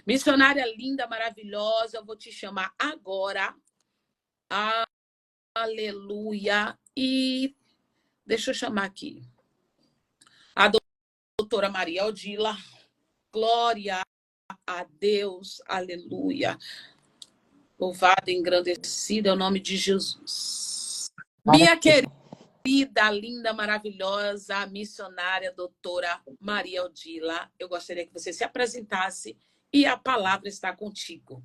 Missionária linda, maravilhosa, eu vou te chamar agora. Aleluia. E deixa eu chamar aqui a doutora Maria Odila. Glória a Deus. Aleluia. Louvado e engrandecido é o nome de Jesus. Minha querida, linda, maravilhosa, missionária, doutora Maria Odila, eu gostaria que você se apresentasse e a palavra está contigo.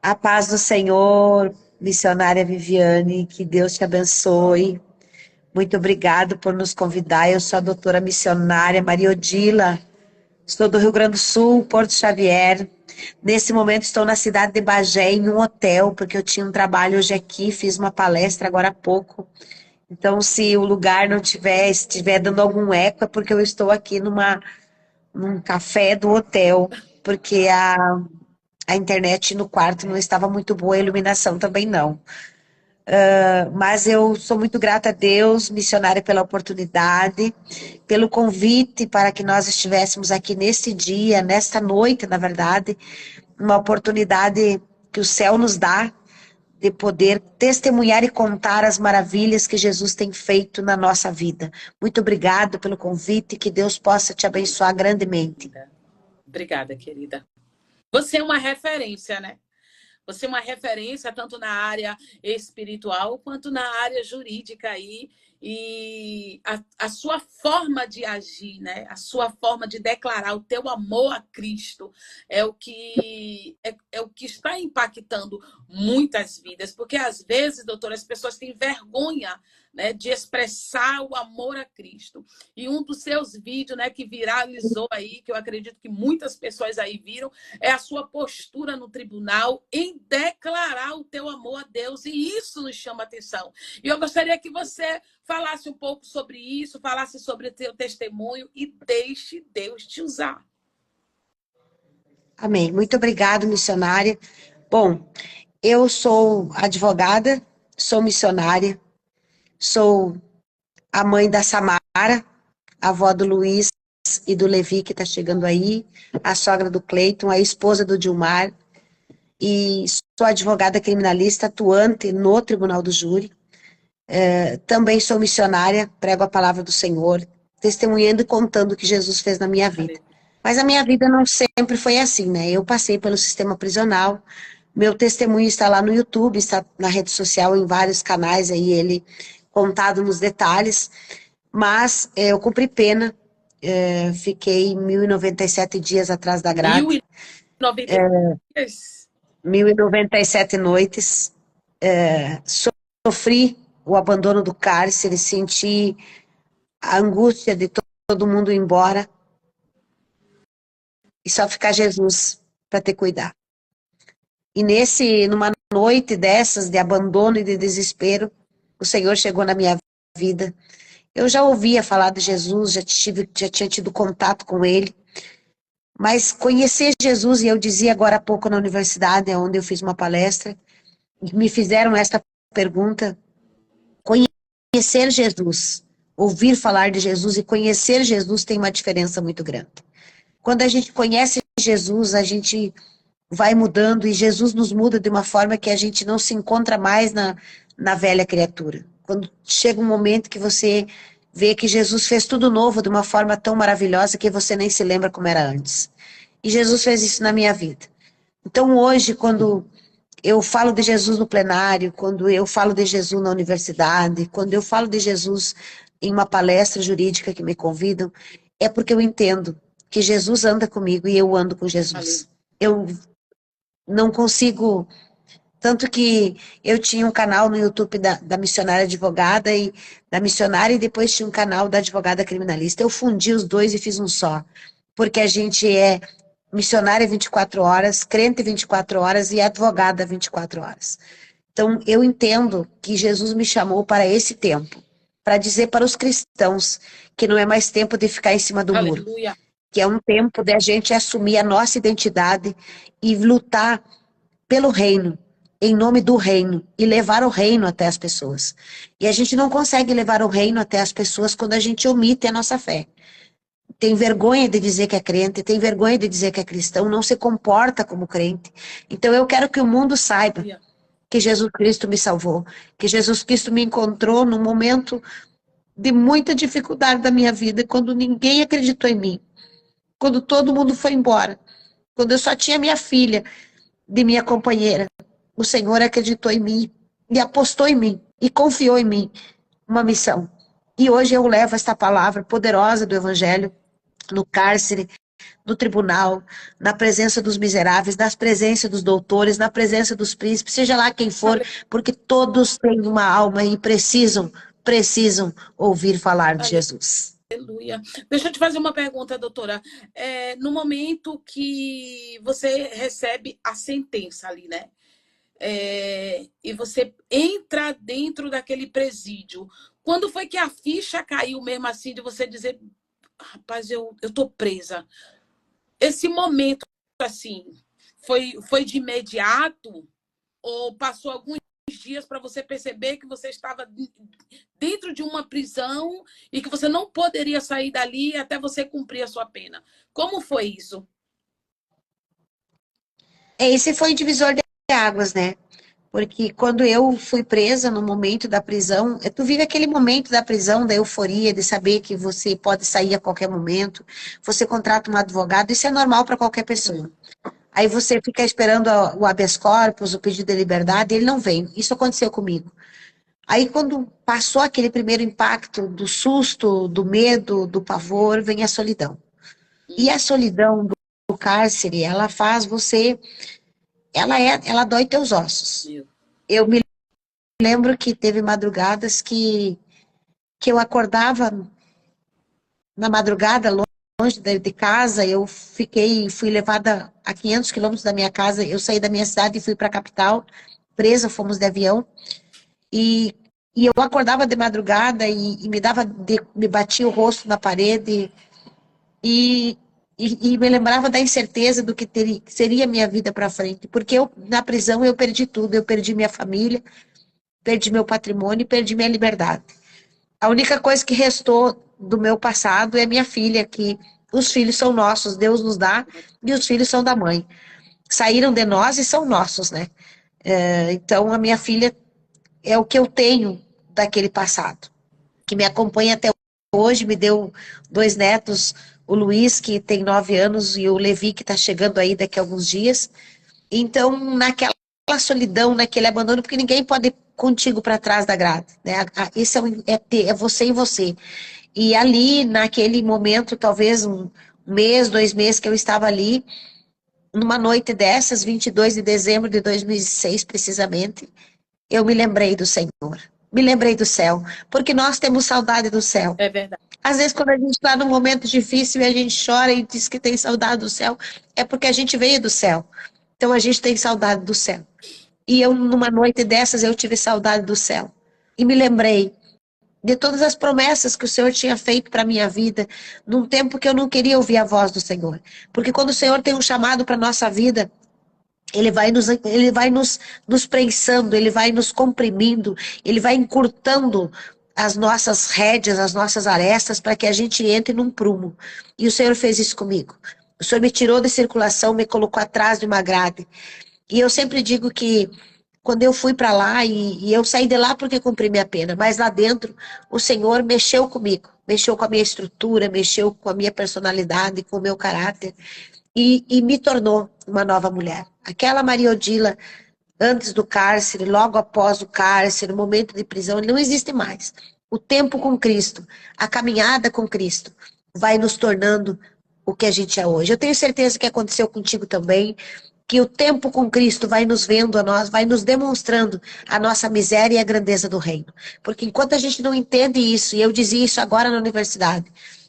A paz do Senhor, missionária Viviane, que Deus te abençoe. Muito obrigado por nos convidar. Eu sou a doutora missionária Maria Odila, estou do Rio Grande do Sul, Porto Xavier. Nesse momento estou na cidade de Bagé, em um hotel, porque eu tinha um trabalho hoje aqui, fiz uma palestra agora há pouco. Então, se o lugar não estiver dando algum eco, é porque eu estou aqui num café do hotel, porque a internet no quarto não estava muito boa, a iluminação também não. Mas eu sou muito grata a Deus, missionária, pela oportunidade, pelo convite para que nós estivéssemos aqui nesse dia, nesta noite, na verdade, uma oportunidade que o céu nos dá de poder testemunhar e contar as maravilhas que Jesus tem feito na nossa vida. Muito obrigado pelo convite, que Deus possa te abençoar grandemente. Obrigada, querida. Você é uma referência, né? Você é uma referência tanto na área espiritual quanto na área jurídica aí. E a sua forma de agir, né? A sua forma de declarar o teu amor a Cristo é o que está impactando muitas vidas, porque às vezes, doutora, as pessoas têm vergonha, né, de expressar o amor a Cristo. E um dos seus vídeos, né, que viralizou aí, que eu acredito que muitas pessoas aí viram, é a sua postura no tribunal em declarar o teu amor a Deus, e isso nos chama atenção. E eu gostaria que você falasse um pouco sobre isso, falasse sobre o teu testemunho e deixe Deus te usar. Amém. Muito obrigado, missionária. Bom, eu sou advogada, sou missionária, sou a mãe da Samara, a avó do Luiz e do Levi, que está chegando aí, a sogra do Cleiton, a esposa do Dilmar, e sou advogada criminalista atuante no Tribunal do Júri. Também sou missionária, prego a palavra do Senhor, testemunhando e contando o que Jesus fez na minha vida. Mas a minha vida não sempre foi assim, né? Eu passei pelo sistema prisional, meu testemunho está lá no YouTube, está na rede social, em vários canais, aí ele contado nos detalhes, mas eu cumpri pena, fiquei 1.097 dias atrás da grade. 1.097 noites, sofri o abandono do cárcere, senti a angústia de todo mundo ir embora e só ficar Jesus para te cuidar. E numa noite dessas de abandono e de desespero, o Senhor chegou na minha vida. Eu já ouvia falar de Jesus, já tinha tido contato com ele, mas conhecer Jesus, e eu dizia agora há pouco na universidade, onde eu fiz uma palestra, me fizeram esta pergunta: conhecer Jesus, ouvir falar de Jesus e conhecer Jesus tem uma diferença muito grande. Quando a gente conhece Jesus, a gente vai mudando, e Jesus nos muda de uma forma que a gente não se encontra mais na velha criatura. Quando chega um momento que você vê que Jesus fez tudo novo de uma forma tão maravilhosa que você nem se lembra como era antes. E Jesus fez isso na minha vida. Então hoje, quando eu falo de Jesus no plenário, quando eu falo de Jesus na universidade, quando eu falo de Jesus em uma palestra jurídica que me convidam, é porque eu entendo que Jesus anda comigo e eu ando com Jesus. Eu não consigo... Tanto que eu tinha um canal no YouTube da missionária advogada e da missionária, e depois tinha um canal da advogada criminalista. Eu fundi os dois e fiz um só, porque a gente é missionária 24 horas, crente 24 horas e advogada 24 horas. Então, eu entendo que Jesus me chamou para esse tempo, para dizer para os cristãos que não é mais tempo de ficar em cima do muro, que é um tempo de a gente assumir a nossa identidade e lutar pelo reino, em nome do reino, e levar o reino até as pessoas. E a gente não consegue levar o reino até as pessoas quando a gente omite a nossa fé. tem vergonha de dizer que é crente, tem vergonha de dizer que é cristão, não se comporta como crente. Então eu quero que o mundo saiba que Jesus Cristo me salvou, que Jesus Cristo me encontrou num momento de muita dificuldade da minha vida, quando ninguém acreditou em mim, quando todo mundo foi embora, quando eu só tinha minha filha de minha companheira. O Senhor acreditou em mim e apostou em mim e confiou em mim uma missão. E hoje eu levo esta palavra poderosa do Evangelho no cárcere, no tribunal, na presença dos miseráveis, na presença dos doutores, na presença dos príncipes, seja lá quem for, porque todos têm uma alma e precisam ouvir falar de Jesus. Aleluia. Deixa eu te fazer uma pergunta, doutora. No momento que você recebe a sentença ali, né? E você entra dentro daquele presídio. Quando foi que a ficha caiu mesmo assim de você dizer, rapaz, eu tô presa? Esse momento, assim, foi de imediato? Ou passou alguns dias para você perceber que você estava dentro de uma prisão e que você não poderia sair dali até você cumprir a sua pena? Como foi isso? Esse foi o divisor de águas, né? Porque quando eu fui presa no momento da prisão, tu vive aquele momento da prisão, da euforia, de saber que você pode sair a qualquer momento, você contrata um advogado, isso é normal para qualquer pessoa. Aí você fica esperando o habeas corpus, o pedido de liberdade, e ele não vem. Isso aconteceu comigo. Aí quando passou aquele primeiro impacto do susto, do medo, do pavor, vem a solidão. E a solidão do cárcere, ela faz você, ela dói teus ossos. Eu me lembro que teve madrugadas que eu acordava na madrugada, longe de casa, fui levada a 500 quilômetros da minha casa, eu saí da minha cidade e fui para a capital, presa, fomos de avião, e eu acordava de madrugada e me batia o rosto na parede e me lembrava da incerteza do que seria a minha vida para frente, porque na prisão eu perdi tudo, eu perdi minha família, perdi meu patrimônio e perdi minha liberdade. A única coisa que restou do meu passado é minha filha, que os filhos são nossos, Deus nos dá, e os filhos são da mãe. Saíram de nós e são nossos, né? Então, a minha filha é o que eu tenho daquele passado, que me acompanha até hoje, me deu 2 netos, o Luiz, que tem 9 anos, e o Levi, que está chegando aí daqui a alguns dias. Então, naquela solidão, naquele abandono, porque ninguém pode ir contigo para trás da grade, né? Esse é você e você. E ali, naquele momento, talvez um mês, 2 meses que eu estava ali, numa noite dessas, 22 de dezembro de 2006, precisamente, eu me lembrei do Senhor, me lembrei do céu, porque nós temos saudade do céu. É verdade. Às vezes, quando a gente está num momento difícil e a gente chora e diz que tem saudade do céu, é porque a gente veio do céu. Então, a gente tem saudade do céu. E eu, numa noite dessas, eu tive saudade do céu. E me lembrei de todas as promessas que o Senhor tinha feito para a minha vida, num tempo que eu não queria ouvir a voz do Senhor. Porque quando o Senhor tem um chamado para a nossa vida, Ele vai nos prensando, Ele vai nos comprimindo, Ele vai encurtando as nossas rédeas, as nossas arestas, para que a gente entre num prumo. E o Senhor fez isso comigo. O Senhor me tirou da circulação, me colocou atrás de uma grade. E eu sempre digo que quando eu fui para lá, e eu saí de lá porque cumpri minha pena, mas lá dentro o Senhor mexeu comigo, mexeu com a minha estrutura, mexeu com a minha personalidade, com o meu caráter, e me tornou uma nova mulher. Aquela Maria Odila, antes do cárcere, logo após o cárcere, no momento de prisão, ele não existe mais. O tempo com Cristo, a caminhada com Cristo, vai nos tornando o que a gente é hoje. Eu tenho certeza que aconteceu contigo também, que o tempo com Cristo vai nos vendo a nós, vai nos demonstrando a nossa miséria e a grandeza do reino. Porque enquanto a gente não entende isso, e eu dizia isso agora na universidade,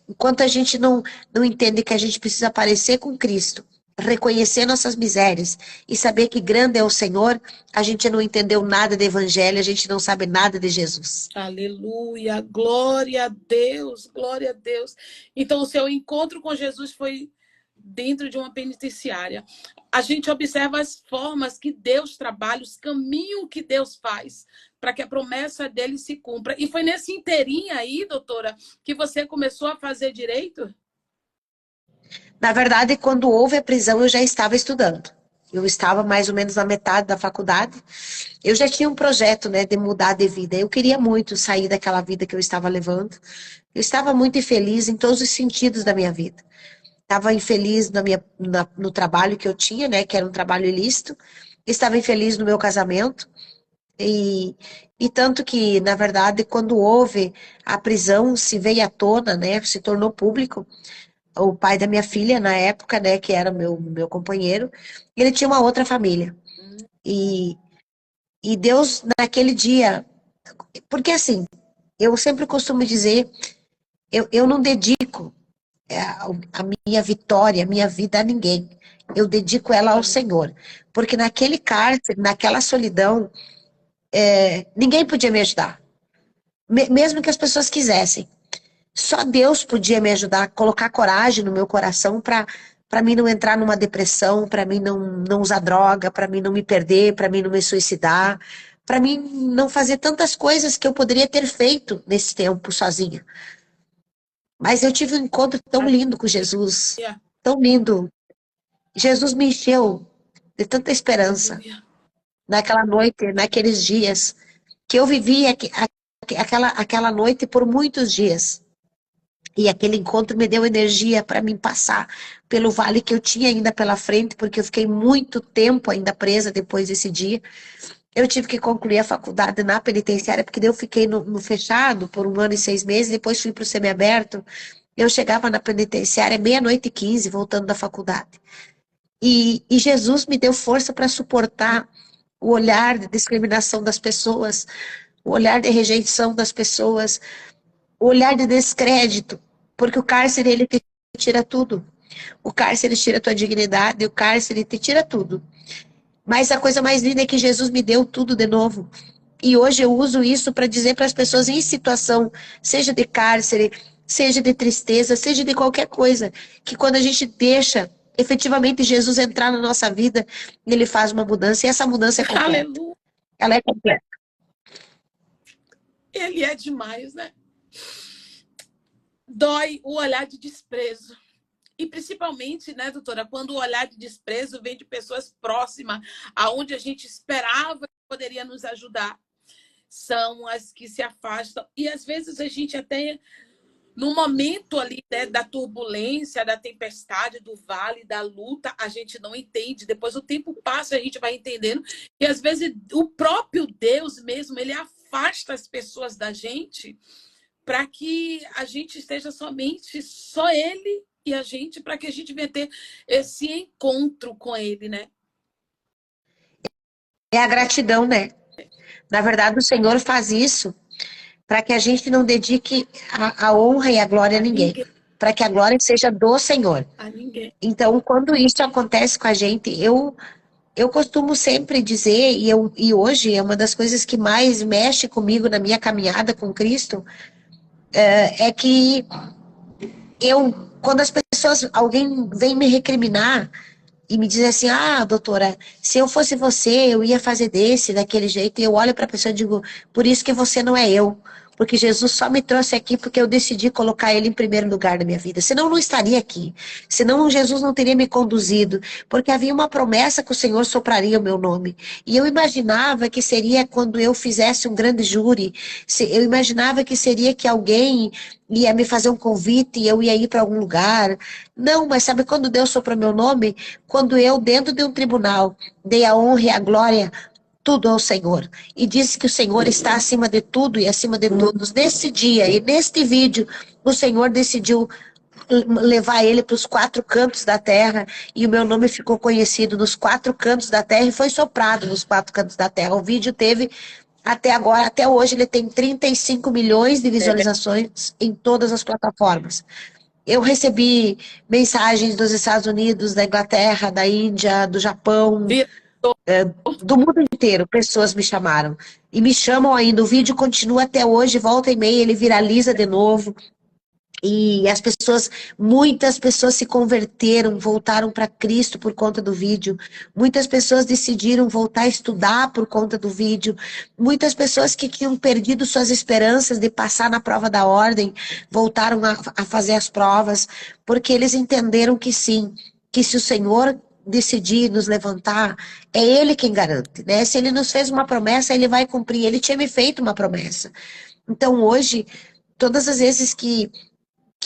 enquanto a gente não entende que a gente precisa parecer com Cristo, reconhecer nossas misérias e saber que grande é o Senhor, a gente não entendeu nada do Evangelho, a gente não sabe nada de Jesus. Aleluia, glória a Deus, glória a Deus. Então, o seu encontro com Jesus foi dentro de uma penitenciária. A gente observa as formas que Deus trabalha, os caminhos que Deus faz para que a promessa dele se cumpra. E foi nesse inteirinho aí, doutora, que você começou a fazer direito? Na verdade, quando houve a prisão, eu já estava estudando. Eu estava mais ou menos na metade da faculdade. Eu já tinha um projeto, né, de mudar de vida. Eu queria muito sair daquela vida que eu estava levando. Eu estava muito infeliz em todos os sentidos da minha vida. Estava infeliz no trabalho que eu tinha, né, que era um trabalho ilícito. Estava infeliz no meu casamento. E, e tanto que, na verdade, quando houve a prisão, se veio à tona, né, se tornou público. O pai da minha filha, na época, né, que era meu companheiro, ele tinha uma outra família. E, e Deus, naquele dia, porque assim, eu sempre costumo dizer, eu não dedico a minha vitória, a minha vida a ninguém. Eu dedico ela ao Senhor. Porque naquele cárcere, naquela solidão, ninguém podia me ajudar. Mesmo que as pessoas quisessem. Só Deus podia me ajudar a colocar coragem no meu coração para mim não entrar numa depressão, para mim não usar droga, para mim não me perder, para mim não me suicidar, para mim não fazer tantas coisas que eu poderia ter feito nesse tempo sozinha. Mas eu tive um encontro tão lindo com Jesus, tão lindo. Jesus me encheu de tanta esperança naquela noite, naqueles dias, que eu vivi aquela noite por muitos dias. E aquele encontro me deu energia para mim passar pelo vale que eu tinha ainda pela frente, porque eu fiquei muito tempo ainda presa depois desse dia. Eu tive que concluir a faculdade na penitenciária, porque daí eu fiquei no fechado por 1 ano e 6 meses, depois fui para o semiaberto. Eu chegava na penitenciária meia-noite e 15, voltando da faculdade. E Jesus me deu força para suportar o olhar de discriminação das pessoas, o olhar de rejeição das pessoas, o olhar de descrédito, porque o cárcere, ele te tira tudo. O cárcere tira a tua dignidade, o cárcere te tira tudo. Mas a coisa mais linda é que Jesus me deu tudo de novo. E hoje eu uso isso para dizer para as pessoas em situação, seja de cárcere, seja de tristeza, seja de qualquer coisa, que quando a gente deixa efetivamente Jesus entrar na nossa vida, ele faz uma mudança, e essa mudança é completa. Aleluia. Ela é completa. Ele é demais, né? Dói o olhar de desprezo. E principalmente, né, doutora, quando o olhar de desprezo vem de pessoas próximas, aonde a gente esperava que poderia nos ajudar, são as que se afastam. E às vezes a gente até, no momento ali, né, da turbulência, da tempestade, do vale, da luta, a gente não entende. Depois o tempo passa, a gente vai entendendo. E às vezes o próprio Deus mesmo, ele afasta as pessoas da gente para que a gente esteja somente só ele e a gente, para que a gente venha ter esse encontro com ele, né? É a gratidão, né? Na verdade, o Senhor faz isso para que a gente não dedique a honra e a glória a ninguém. Para que a glória seja do Senhor. A ninguém. Então, quando isso acontece com a gente, eu costumo sempre dizer, e hoje é uma das coisas que mais mexe comigo na minha caminhada com Cristo, é que quando as pessoas, alguém vem me recriminar e me diz assim, doutora, se eu fosse você, eu ia fazer daquele jeito, e eu olho para a pessoa e digo, por isso que você não é eu. Porque Jesus só me trouxe aqui porque eu decidi colocar ele em primeiro lugar na minha vida. Senão eu não estaria aqui. Senão Jesus não teria me conduzido. Porque havia uma promessa que o Senhor sopraria o meu nome. E eu imaginava que seria quando eu fizesse um grande júri. Eu imaginava que seria que alguém ia me fazer um convite e eu ia ir para algum lugar. Não, mas sabe quando Deus soprou meu nome? Quando eu, dentro de um tribunal, dei a honra e a glória tudo ao Senhor. E disse que o Senhor está acima de tudo e acima de todos. Nesse dia e neste vídeo, o Senhor decidiu levar ele para os 4 cantos da terra, e o meu nome ficou conhecido nos 4 cantos da terra e foi soprado nos 4 cantos da terra. O vídeo teve, até agora, até hoje, ele tem 35 milhões de visualizações em todas as plataformas. Eu recebi mensagens dos Estados Unidos, da Inglaterra, da Índia, do Japão, do mundo inteiro. Pessoas me chamaram e me chamam ainda. O vídeo continua até hoje, volta e meia, ele viraliza de novo. E as pessoas, muitas pessoas se converteram, voltaram para Cristo por conta do vídeo. Muitas pessoas decidiram voltar a estudar por conta do vídeo. Muitas pessoas que tinham perdido suas esperanças de passar na prova da ordem, voltaram a fazer as provas, porque eles entenderam que sim, que se o Senhor decidir nos levantar, é Ele quem garante, né? Se Ele nos fez uma promessa, Ele vai cumprir. Ele tinha me feito uma promessa. Então hoje, todas as vezes que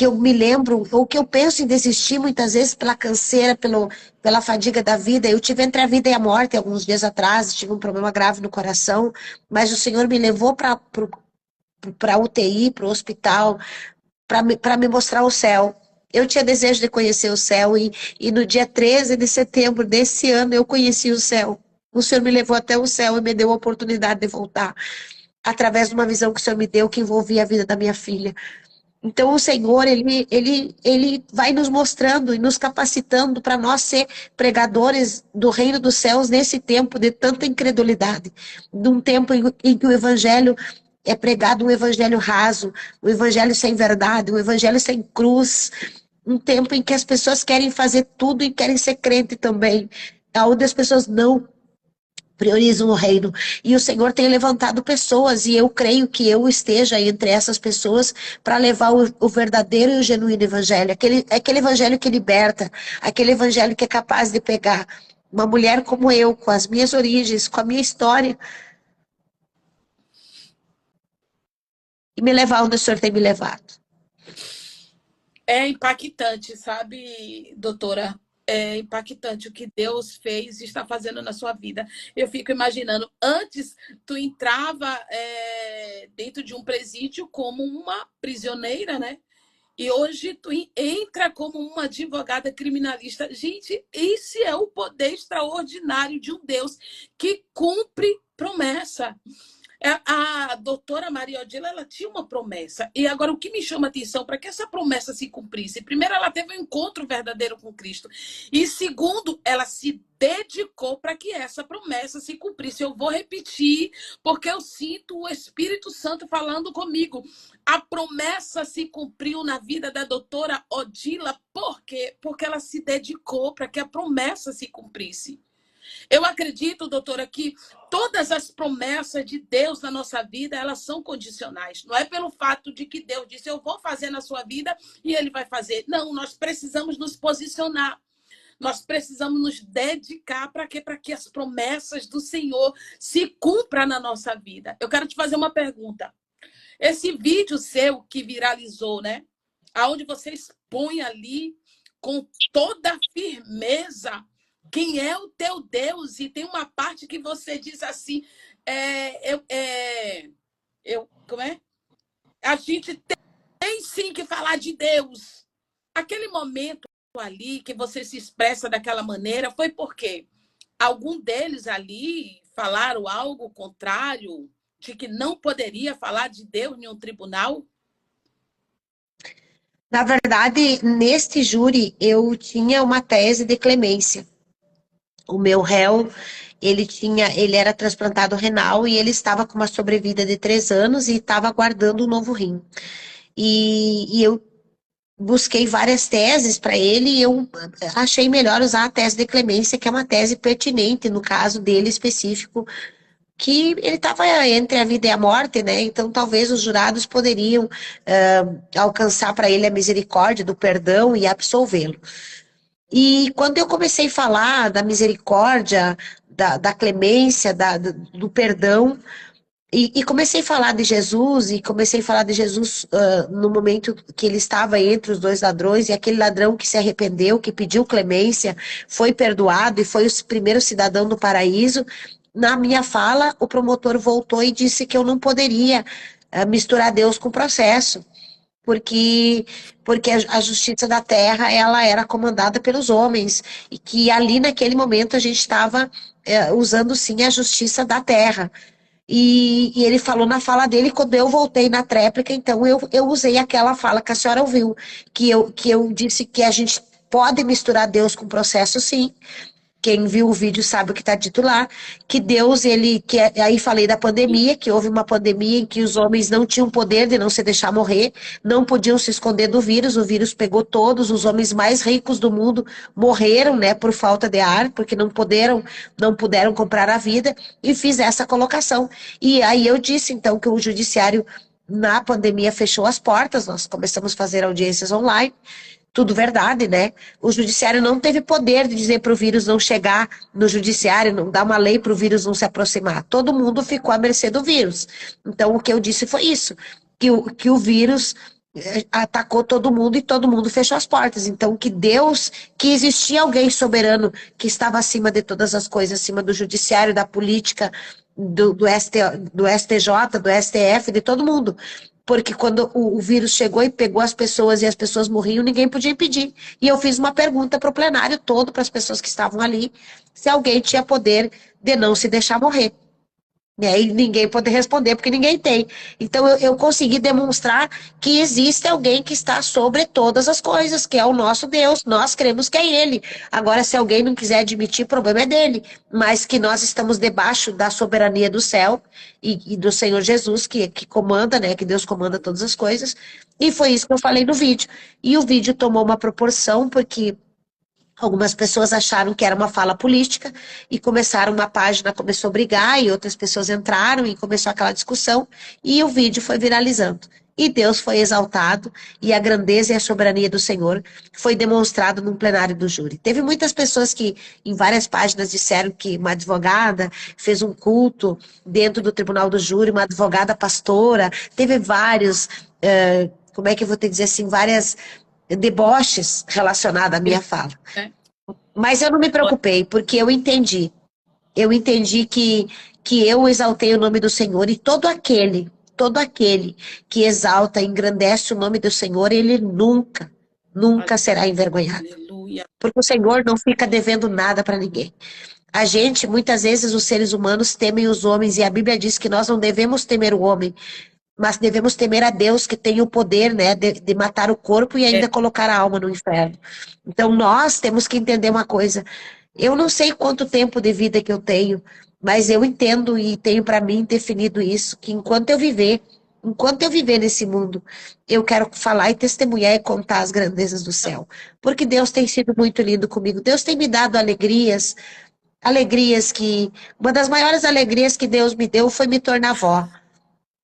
eu me lembro, ou que eu penso em desistir muitas vezes pela canseira, pela fadiga da vida. Eu tive entre a vida e a morte alguns dias atrás, tive um problema grave no coração, mas o Senhor me levou para a UTI, para o hospital, para me mostrar o céu. Eu tinha desejo de conhecer o céu e no dia 13 de setembro desse ano eu conheci o céu. O Senhor me levou até o céu e me deu a oportunidade de voltar, através de uma visão que o Senhor me deu que envolvia a vida da minha filha. Então, o Senhor, ele vai nos mostrando e nos capacitando para nós ser pregadores do reino dos céus nesse tempo de tanta incredulidade, num tempo em que o evangelho é pregado, um evangelho raso, um evangelho sem verdade, um evangelho sem cruz, um tempo em que as pessoas querem fazer tudo e querem ser crente também, onde as pessoas não priorizam o reino. E o Senhor tem levantado pessoas, e eu creio que eu esteja entre essas pessoas para levar o verdadeiro e o genuíno evangelho, aquele evangelho que liberta, aquele evangelho que é capaz de pegar uma mulher como eu, com as minhas origens, com a minha história, e me levar onde o Senhor tem me levado. É impactante, sabe, doutora? É impactante o que Deus fez e está fazendo na sua vida. Eu fico imaginando, antes tu entrava dentro de um presídio como uma prisioneira, né? E hoje tu entra como uma advogada criminalista. Gente, esse é o poder extraordinário de um Deus que cumpre promessa. A doutora Maria Odila, ela tinha uma promessa. E agora, o que me chama a atenção para que essa promessa se cumprisse? Primeiro, ela teve um encontro verdadeiro com Cristo. E segundo, ela se dedicou para que essa promessa se cumprisse. Eu vou repetir, porque eu sinto o Espírito Santo falando comigo. A promessa se cumpriu na vida da doutora Odila. Por quê? Porque ela se dedicou para que a promessa se cumprisse. Eu acredito, doutora, que todas as promessas de Deus na nossa vida, elas são condicionais. Não é pelo fato de que Deus disse, eu vou fazer na sua vida e Ele vai fazer. Não, nós precisamos nos posicionar. Nós precisamos nos dedicar para quê? Para que as promessas do Senhor se cumpram na nossa vida. Eu quero te fazer uma pergunta. Esse vídeo seu que viralizou, né? Aonde você expõe ali com toda a firmeza quem é o teu Deus, e tem uma parte que você diz assim, como é? A gente tem sim que falar de Deus. Aquele momento ali que você se expressa daquela maneira, foi porque algum deles ali falaram algo contrário, de que não poderia falar de Deus em um tribunal? Na verdade, neste júri, eu tinha uma tese de clemência. O meu réu, ele era transplantado renal e ele estava com uma sobrevida de 3 anos e estava aguardando um novo rim. E eu busquei várias teses para ele e eu achei melhor usar a tese de clemência, que é uma tese pertinente no caso dele específico, que ele estava entre a vida e a morte, né? Então talvez os jurados poderiam alcançar para ele a misericórdia do perdão e absolvê-lo. E quando eu comecei a falar da misericórdia, da clemência, do perdão, e comecei a falar de Jesus, no momento que ele estava entre os 2 ladrões, e aquele ladrão que se arrependeu, que pediu clemência, foi perdoado e foi o primeiro cidadão do paraíso. Na minha fala, o promotor voltou e disse que eu não poderia misturar Deus com o processo, porque a justiça da terra, ela era comandada pelos homens, e que ali naquele momento a gente estava usando sim a justiça da terra. E ele falou na fala dele, quando eu voltei na tréplica, então eu usei aquela fala que a senhora ouviu, que eu disse que a gente pode misturar Deus com o processo, sim, Quem viu o vídeo sabe o que está dito lá, que Deus, aí falei da pandemia, que houve uma pandemia em que os homens não tinham poder de não se deixar morrer, não podiam se esconder do vírus, o vírus pegou todos, os homens mais ricos do mundo morreram, né, por falta de ar, porque não puderam comprar a vida, e fiz essa colocação. E aí eu disse, então, que o judiciário, na pandemia, fechou as portas, nós começamos a fazer audiências online, tudo verdade, né? O judiciário não teve poder de dizer para o vírus não chegar no judiciário, não dar uma lei para o vírus não se aproximar. Todo mundo ficou à mercê do vírus. Então, o que eu disse foi isso, que o vírus atacou todo mundo e todo mundo fechou as portas. Então, que existia alguém soberano que estava acima de todas as coisas, acima do judiciário, da política, do STJ, do STF, de todo mundo. Porque quando o vírus chegou e pegou as pessoas e as pessoas morriam, ninguém podia impedir. E eu fiz uma pergunta para o plenário todo, para as pessoas que estavam ali, se alguém tinha poder de não se deixar morrer. E aí ninguém pode responder, porque ninguém tem. Então eu consegui demonstrar que existe alguém que está sobre todas as coisas, que é o nosso Deus. Nós cremos que é Ele. Agora, se alguém não quiser admitir, o problema é dele. Mas que nós estamos debaixo da soberania do céu e do Senhor Jesus, que comanda, né? Que Deus comanda todas as coisas. E foi isso que eu falei no vídeo. E o vídeo tomou uma proporção, porque algumas pessoas acharam que era uma fala política e uma página começou a brigar e outras pessoas entraram e começou aquela discussão e o vídeo foi viralizando. E Deus foi exaltado e a grandeza e a soberania do Senhor foi demonstrado no plenário do júri. Teve muitas pessoas que em várias páginas disseram que uma advogada fez um culto dentro do tribunal do júri, uma advogada pastora, teve vários, como é que eu vou te dizer assim, várias deboches relacionados à minha fala. Mas eu não me preocupei, porque eu entendi. Eu entendi que eu exaltei o nome do Senhor e todo aquele que exalta e engrandece o nome do Senhor, ele nunca será envergonhado. Aleluia. Porque o Senhor não fica devendo nada para ninguém. A gente, muitas vezes, os seres humanos temem os homens, e a Bíblia diz que nós não devemos temer o homem, mas devemos temer a Deus, que tem o poder, né, de matar o corpo e ainda colocar a alma no inferno. Então nós temos que entender uma coisa. Eu não sei quanto tempo de vida que eu tenho, mas eu entendo e tenho para mim definido isso, que enquanto eu viver nesse mundo, eu quero falar e testemunhar e contar as grandezas do céu. Porque Deus tem sido muito lindo comigo. Deus tem me dado alegrias que... Uma das maiores alegrias que Deus me deu foi me tornar avó.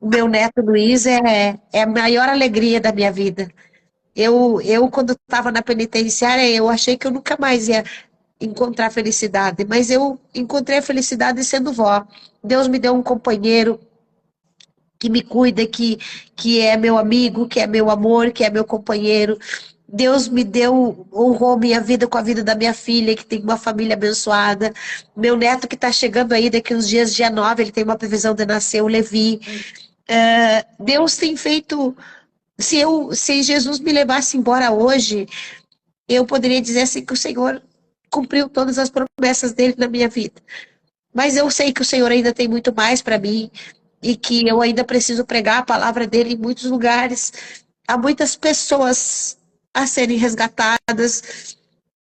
O meu neto Luiz é a maior alegria da minha vida. Quando estava na penitenciária, eu achei que eu nunca mais ia encontrar felicidade, mas eu encontrei a felicidade sendo vó. Deus me deu um companheiro que me cuida, que é meu amigo, que é meu amor, que é meu companheiro. Deus me honrou minha vida com a vida da minha filha, que tem uma família abençoada. Meu neto que está chegando aí daqui uns dias, dia 9, ele tem uma previsão de nascer, o Levi. Deus tem feito... Se Jesus me levasse embora hoje, eu poderia dizer assim que o Senhor cumpriu todas as promessas dele na minha vida. Mas eu sei que o Senhor ainda tem muito mais para mim e que eu ainda preciso pregar a palavra dele em muitos lugares. Há muitas pessoas a serem resgatadas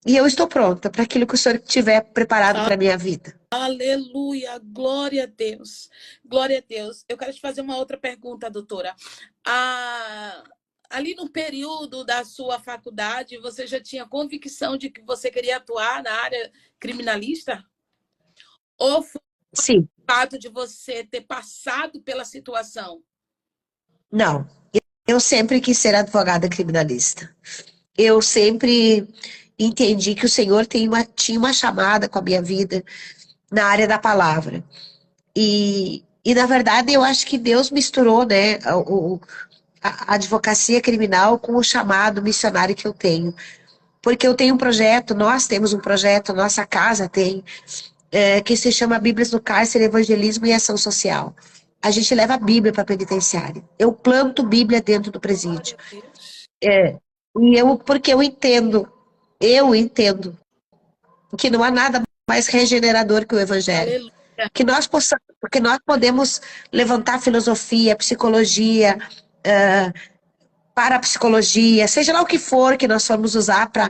e eu estou pronta para aquilo que o Senhor tiver preparado para a minha vida. Aleluia, glória a Deus, glória a Deus. Eu quero te fazer uma outra pergunta, doutora. Ali no período da sua faculdade, você já tinha convicção de que você queria atuar na área criminalista? Ou foi Sim. o fato de você ter passado pela situação? Não, eu sempre quis ser advogada criminalista. Eu sempre entendi que o Senhor tinha uma chamada com a minha vida na área da palavra. E na verdade, eu acho que Deus misturou, né, a advocacia criminal com o chamado missionário que eu tenho. Porque eu tenho um projeto, nós temos um projeto, nossa casa tem, que se chama Bíblias no Cárcere, Evangelismo e Ação Social. A gente leva a Bíblia para a penitenciária. Eu planto Bíblia dentro do presídio. Porque eu entendo que não há nada mais regenerador que o Evangelho. Porque nós podemos levantar filosofia, psicologia, parapsicologia, seja lá o que for que nós formos usar para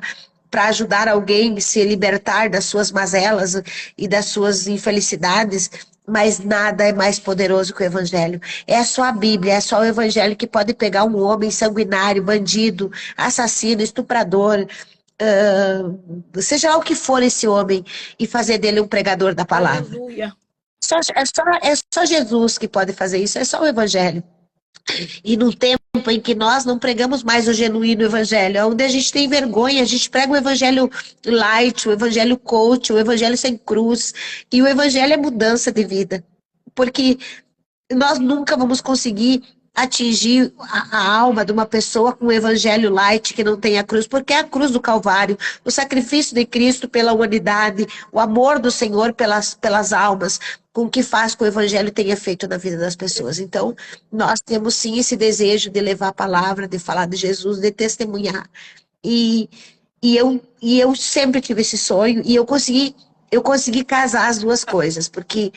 para ajudar alguém a se libertar das suas mazelas e das suas infelicidades, mas nada é mais poderoso que o Evangelho. É só a Bíblia, é só o Evangelho que pode pegar um homem sanguinário, bandido, assassino, estuprador, seja lá o que for esse homem, e fazer dele um pregador da palavra. Aleluia. É só Jesus que pode fazer isso, é só o Evangelho. E no tempo em que nós não pregamos mais o genuíno evangelho, onde a gente tem vergonha, a gente prega o evangelho light, o evangelho coach, o evangelho sem cruz, e o evangelho é mudança de vida. Porque nós nunca vamos conseguir atingir a alma de uma pessoa com o evangelho light que não tem a cruz, porque é a cruz do Calvário, o sacrifício de Cristo pela humanidade, o amor do Senhor pelas almas, com o que faz que o evangelho tenha feito na vida das pessoas. Então, nós temos sim esse desejo de levar a palavra, de falar de Jesus, de testemunhar. E, e eu sempre tive esse sonho, e eu consegui casar as duas coisas, porque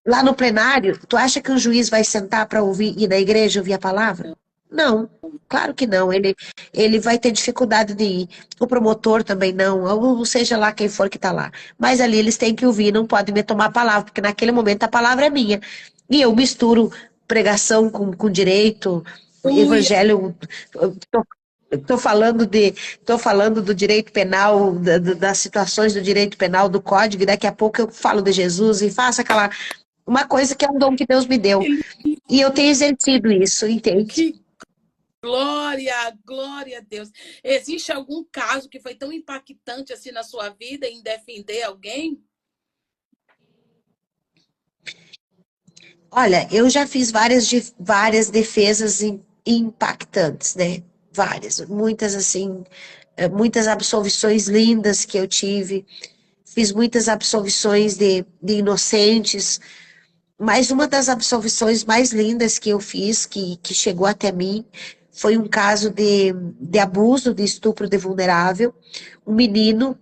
lá no plenário, tu acha que o juiz vai sentar para ouvir, ir na igreja ouvir a palavra? Não, claro que não. Ele vai ter dificuldade de ir. O promotor também não, ou seja lá quem for que está lá. Mas ali eles têm que ouvir, não podem me tomar a palavra, porque naquele momento a palavra é minha. E eu misturo pregação com direito, Aleluia. evangelho. Estou falando do direito penal, das situações do direito penal, do código, e daqui a pouco eu falo de Jesus e faço uma coisa que é um dom que Deus me deu. E eu tenho exercido isso, entende? Que glória, glória a Deus. Existe algum caso que foi tão impactante assim na sua vida em defender alguém? Olha, eu já fiz várias defesas impactantes, né? Várias, muitas assim, muitas absolvições lindas que eu tive. Fiz muitas absolvições de inocentes, mas uma das absolvições mais lindas que eu fiz, que chegou até mim, foi um caso de abuso, de estupro de vulnerável. Um menino,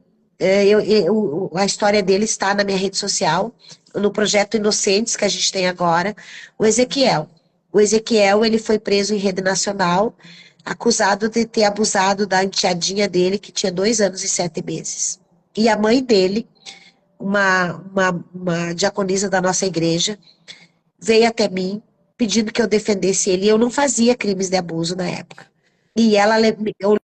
a história dele está na minha rede social, no projeto Inocentes que a gente tem agora, o Ezequiel. O Ezequiel, ele foi preso em rede nacional, acusado de ter abusado da enteadinha dele, que tinha 2 anos e 7 meses. E a mãe dele, uma diaconisa da nossa igreja, veio até mim pedindo que eu defendesse ele. E eu não fazia crimes de abuso na época. E ela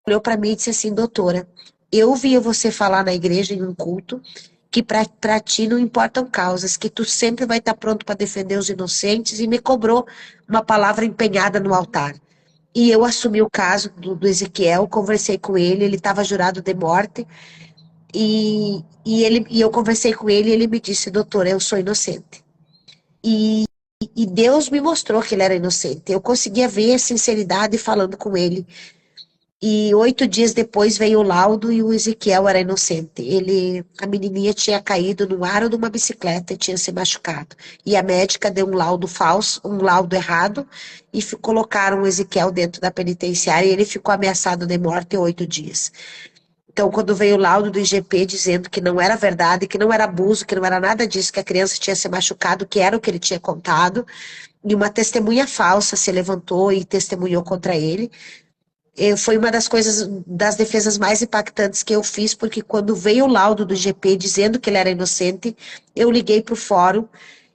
olhou para mim e disse assim: doutora, eu via você falar na igreja em um culto que para ti não importam causas, que tu sempre vai estar pronto para defender os inocentes, e me cobrou uma palavra empenhada no altar. E eu assumi o caso do Ezequiel, conversei com ele, ele estava jurado de morte, e eu conversei com ele e ele me disse: doutora, eu sou inocente. E Deus me mostrou que ele era inocente. Eu conseguia ver a sinceridade falando com ele. E 8 dias depois veio o laudo e o Ezequiel era inocente. A menininha tinha caído no aro de uma bicicleta e tinha se machucado. E a médica deu um laudo falso, um laudo errado, e colocaram o Ezequiel dentro da penitenciária e ele ficou ameaçado de morte 8 dias. Então, quando veio o laudo do IGP dizendo que não era verdade, que não era abuso, que não era nada disso, que a criança tinha se machucado, que era o que ele tinha contado, e uma testemunha falsa se levantou e testemunhou contra ele, foi uma das defesas mais impactantes que eu fiz, porque quando veio o laudo do IGP dizendo que ele era inocente, eu liguei para o fórum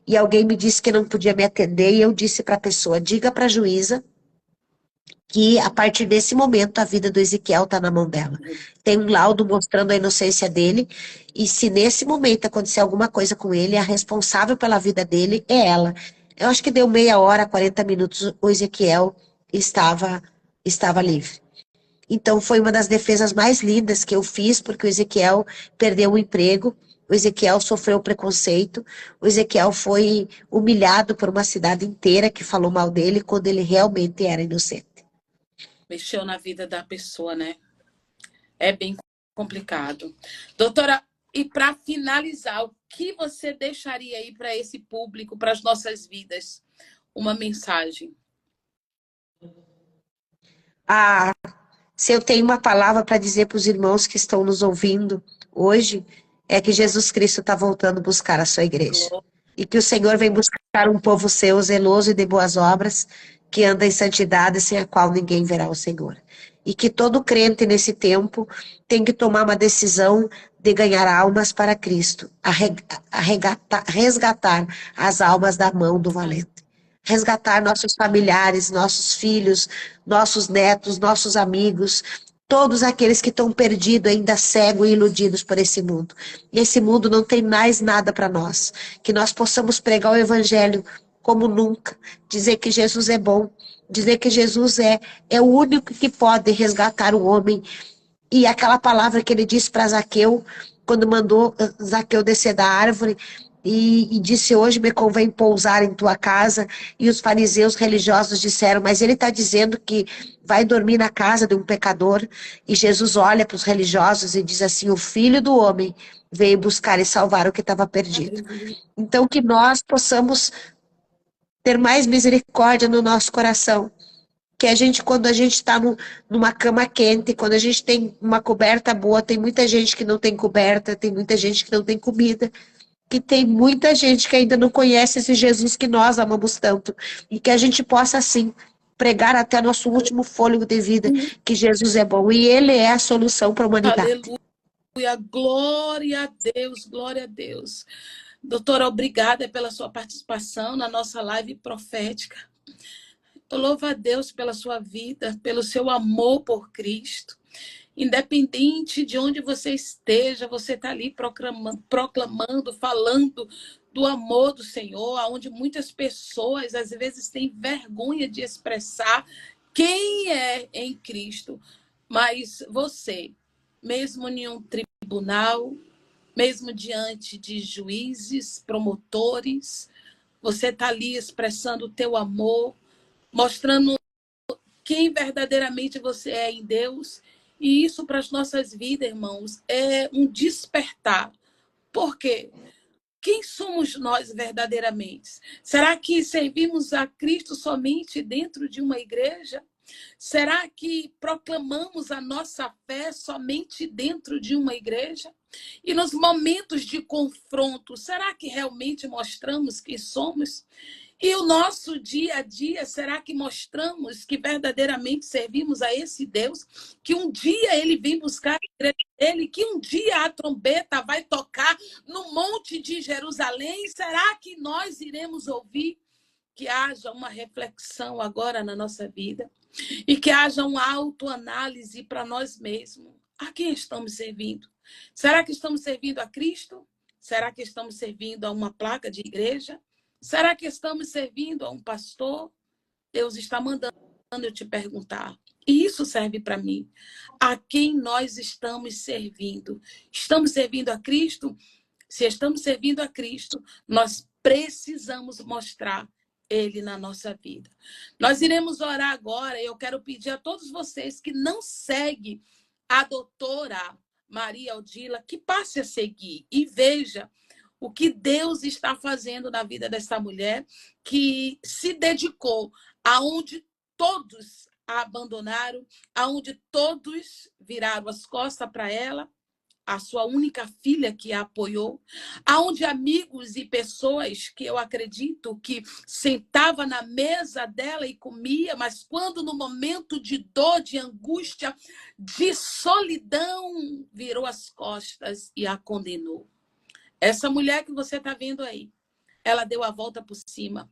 e alguém me disse que não podia me atender, e eu disse para a pessoa: diga para a juíza que a partir desse momento a vida do Ezequiel está na mão dela. Tem um laudo mostrando a inocência dele, e se nesse momento acontecer alguma coisa com ele, a responsável pela vida dele é ela. Eu acho que deu meia hora, 40 minutos, o Ezequiel estava livre. Então foi uma das defesas mais lindas que eu fiz, porque o Ezequiel perdeu o emprego, o Ezequiel sofreu preconceito, o Ezequiel foi humilhado por uma cidade inteira que falou mal dele quando ele realmente era inocente. Mexeu na vida da pessoa, né? É bem complicado. Doutora, e para finalizar, o que você deixaria aí para esse público, para as nossas vidas? Uma mensagem. Se eu tenho uma palavra para dizer para os irmãos que estão nos ouvindo hoje, é que Jesus Cristo está voltando buscar a sua igreja. E que o Senhor vem buscar um povo seu, zeloso e de boas obras, que anda em santidade, sem a qual ninguém verá o Senhor. e que todo crente nesse tempo tem que tomar uma decisão de ganhar almas para Cristo, resgatar as almas da mão do valente. Resgatar nossos familiares, nossos filhos, nossos netos, nossos amigos, todos aqueles que estão perdidos, ainda cegos e iludidos por esse mundo. E esse mundo não tem mais nada para nós. Que nós possamos pregar o evangelho como nunca, dizer que Jesus é bom, dizer que Jesus é o único que pode resgatar o homem. E aquela palavra que ele disse para Zaqueu, quando mandou Zaqueu descer da árvore, e disse, hoje me convém pousar em tua casa, e os fariseus religiosos disseram, mas ele está dizendo que vai dormir na casa de um pecador, e Jesus olha para os religiosos e diz assim, o Filho do Homem veio buscar e salvar o que estava perdido. Então que nós possamos ter mais misericórdia no nosso coração, que a gente, quando a gente está numa cama quente, quando a gente tem uma coberta boa, tem muita gente que não tem coberta, tem muita gente que não tem comida, que tem muita gente que ainda não conhece esse Jesus que nós amamos tanto, e que a gente possa, assim, pregar até nosso último fôlego de vida, que Jesus é bom, e Ele é a solução para a humanidade. Aleluia, glória a Deus, glória a Deus. Doutora, obrigada pela sua participação na nossa live profética. Eu louvo a Deus pela sua vida, pelo seu amor por Cristo. Independente de onde você esteja, você está ali proclamando, falando do amor do Senhor, onde muitas pessoas às vezes têm vergonha de expressar quem é em Cristo. Mas você, mesmo em um tribunal, mesmo diante de juízes, promotores, você está ali expressando o teu amor, mostrando quem verdadeiramente você é em Deus. E isso para as nossas vidas, irmãos, é um despertar. Por quê? Quem somos nós verdadeiramente? Será que servimos a Cristo somente dentro de uma igreja? Será que proclamamos a nossa fé somente dentro de uma igreja? E nos momentos de confronto, será que realmente mostramos quem somos? E o nosso dia a dia, será que mostramos que verdadeiramente servimos a esse Deus? Que um dia ele vem buscar a igreja dele, que um dia a trombeta vai tocar no monte de Jerusalém? Será que nós iremos ouvir? Que haja uma reflexão agora na nossa vida e que haja uma autoanálise para nós mesmos. A quem estamos servindo? Será que estamos servindo a Cristo? Será que estamos servindo a uma placa de igreja? Será que estamos servindo a um pastor? Deus está mandando eu te perguntar. E isso serve para mim. A quem nós estamos servindo? Estamos servindo a Cristo? Se estamos servindo a Cristo, nós precisamos mostrar Ele na nossa vida. Nós iremos orar agora e eu quero pedir a todos vocês que não seguem a doutora Maria Odila, que passe a seguir e veja o que Deus está fazendo na vida dessa mulher que se dedicou aonde todos a abandonaram, aonde todos viraram as costas para ela, a sua única filha que a apoiou, aonde amigos e pessoas que eu acredito que sentava na mesa dela e comia, mas quando no momento de dor, de angústia, de solidão, virou as costas e a condenou. Essa mulher que você está vendo aí, ela deu a volta por cima.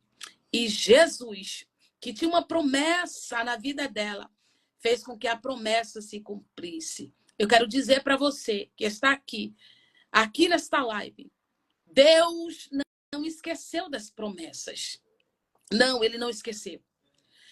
E Jesus, que tinha uma promessa na vida dela, fez com que a promessa se cumprisse. Eu quero dizer para você que está aqui nesta live, Deus não esqueceu das promessas. Não, ele não esqueceu.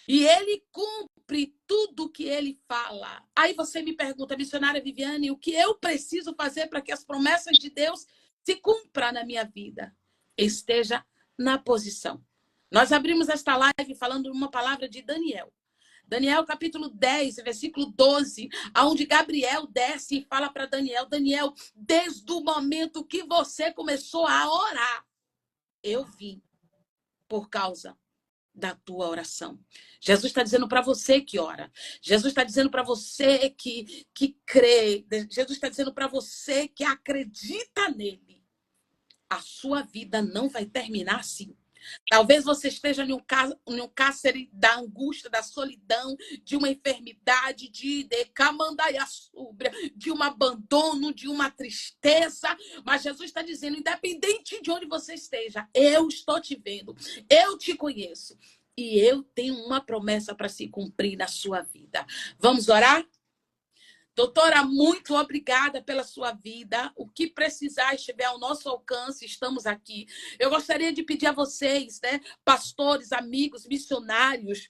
E ele cumpre tudo que ele fala. Aí você me pergunta, missionária Viviane, o que eu preciso fazer para que as promessas de Deus se cumpram na minha vida? Esteja na posição. Nós abrimos esta live falando uma palavra de Daniel. Daniel, capítulo 10, versículo 12, onde Gabriel desce e fala para Daniel, Daniel, desde o momento que você começou a orar, eu vim por causa da tua oração. Jesus está dizendo para você que ora. Jesus está dizendo para você que crê. Jesus está dizendo para você que acredita nele. A sua vida não vai terminar assim. Talvez você esteja em um cárcere da angústia, da solidão, de uma enfermidade, de decamandaia súbria, de um abandono, de uma tristeza. Mas Jesus está dizendo, independente de onde você esteja, eu estou te vendo, eu te conheço. E eu tenho uma promessa para se cumprir na sua vida. Vamos orar? Doutora, muito obrigada pela sua vida. O que precisar estiver ao nosso alcance, estamos aqui. Eu gostaria de pedir a vocês, né, pastores, amigos, missionários,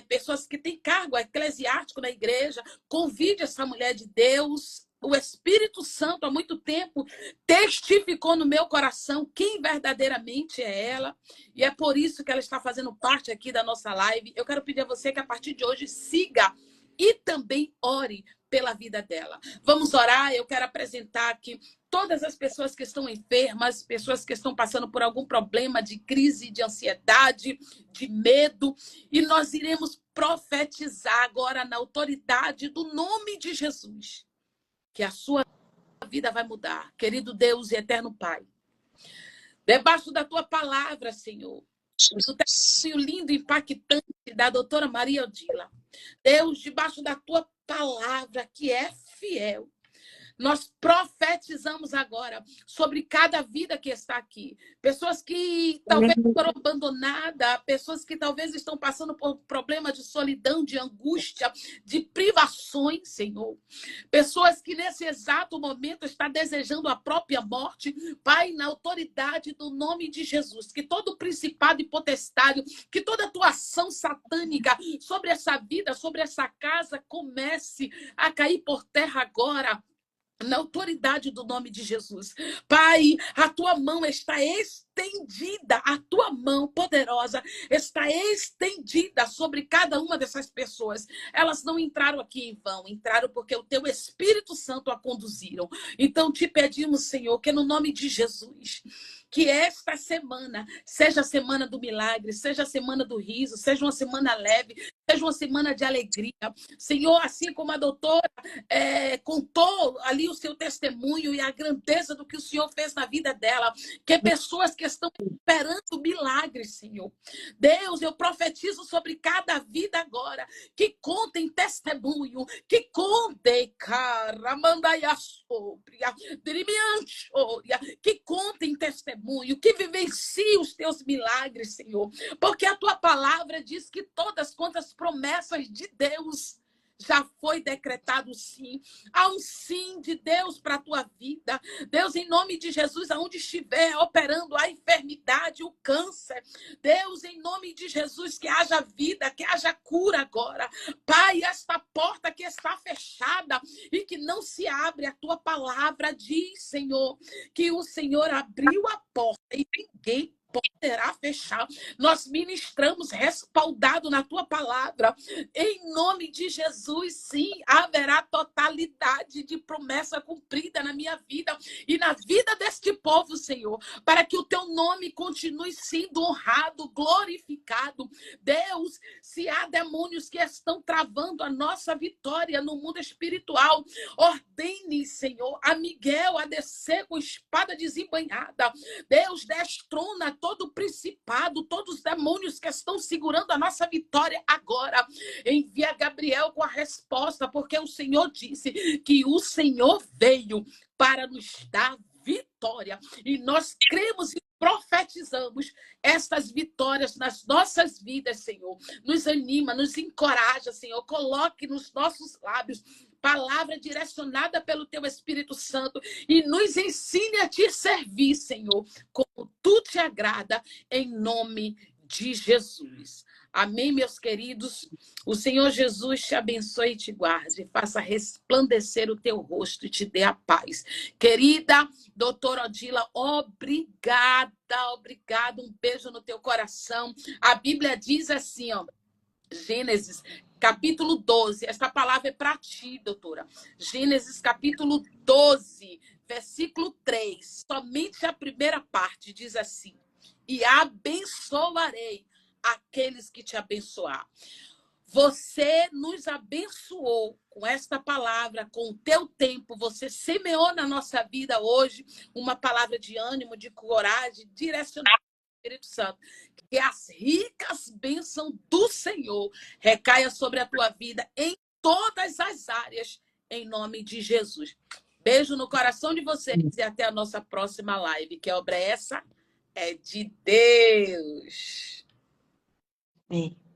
pessoas que têm cargo eclesiástico na igreja, convide essa mulher de Deus. O Espírito Santo, há muito tempo, testificou no meu coração quem verdadeiramente é ela. E é por isso que ela está fazendo parte aqui da nossa live. Eu quero pedir a você que, a partir de hoje, siga e também ore pela vida dela. Vamos orar. Eu quero apresentar aqui todas as pessoas que estão enfermas, pessoas que estão passando por algum problema de crise, de ansiedade, de medo. E nós iremos profetizar agora na autoridade do nome de Jesus, que a sua vida vai mudar. Querido Deus e eterno Pai, debaixo da tua palavra, Senhor, do testemunho lindo e impactante da doutora Maria Odila, Deus, debaixo da tua palavra, que é fiel, nós profetizamos agora sobre cada vida que está aqui. Pessoas que talvez foram abandonadas, pessoas que talvez estão passando por problema de solidão, de angústia, de privações, Senhor. Pessoas que nesse exato momento estão desejando a própria morte. Pai, na autoridade do nome de Jesus, que todo principado e potestade, que toda atuação satânica sobre essa vida, sobre essa casa, comece a cair por terra agora, na autoridade do nome de Jesus. Pai, a tua mão está estendida, a tua mão poderosa está estendida sobre cada uma dessas pessoas. Elas não entraram aqui em vão, entraram porque o teu Espírito Santo a conduziram. Então te pedimos, Senhor, que no nome de Jesus, que esta semana seja a semana do milagre, seja a semana do riso, seja uma semana leve, seja uma semana de alegria. Senhor, assim como a doutora contou ali o seu testemunho e a grandeza do que o Senhor fez na vida dela, que pessoas que estão esperando milagres, Senhor. Deus, eu profetizo sobre cada vida agora, que contem testemunho, que contem, que contem testemunho, que vivenciem os teus milagres, Senhor. Porque a tua palavra diz que todas quantas promessas de Deus já foi decretado sim. Há um sim de Deus para a tua vida. Deus, em nome de Jesus, aonde estiver operando a enfermidade, o câncer. Deus, em nome de Jesus, que haja vida, que haja cura agora. Pai, esta porta que está fechada e que não se abre, a tua palavra diz, Senhor, que o Senhor abriu a porta e ninguém poderá fechar. Nós ministramos respaldado na tua palavra. Em nome de Jesus, sim, haverá totalidade de promessa cumprida na minha vida e na vida deste povo, Senhor, para que o teu nome continue sendo honrado, glorificado. Deus, se há demônios que estão travando a nossa vitória no mundo espiritual, ordene, Senhor, a Miguel a descer com espada desembainhada. Deus, destrona todo o principado, todos os demônios que estão segurando a nossa vitória agora. Envia Gabriel com a resposta, porque o Senhor disse que o Senhor veio para nos dar vitória. E nós cremos e profetizamos estas vitórias nas nossas vidas, Senhor. Nos anima, nos encoraja, Senhor. Coloque nos nossos lábios palavra direcionada pelo teu Espírito Santo e nos ensine a te servir, Senhor, como tu te agrada, em nome de Jesus. Amém, meus queridos? O Senhor Jesus te abençoe e te guarde, faça resplandecer o teu rosto e te dê a paz. Querida doutora Odila, obrigada, obrigada, um beijo no teu coração. A Bíblia diz assim, ó, Gênesis capítulo 12, esta palavra é para ti, doutora. Gênesis capítulo 12, versículo 3, somente a primeira parte diz assim: e abençoarei aqueles que te abençoar. Você nos abençoou com esta palavra, com o teu tempo. Você semeou na nossa vida hoje uma palavra de ânimo, de coragem, direcionada Espírito Santo. Que as ricas bênçãos do Senhor recaia sobre a tua vida em todas as áreas, em nome de Jesus. Beijo no coração de vocês e até a nossa próxima live, que a obra essa é de Deus. Amém.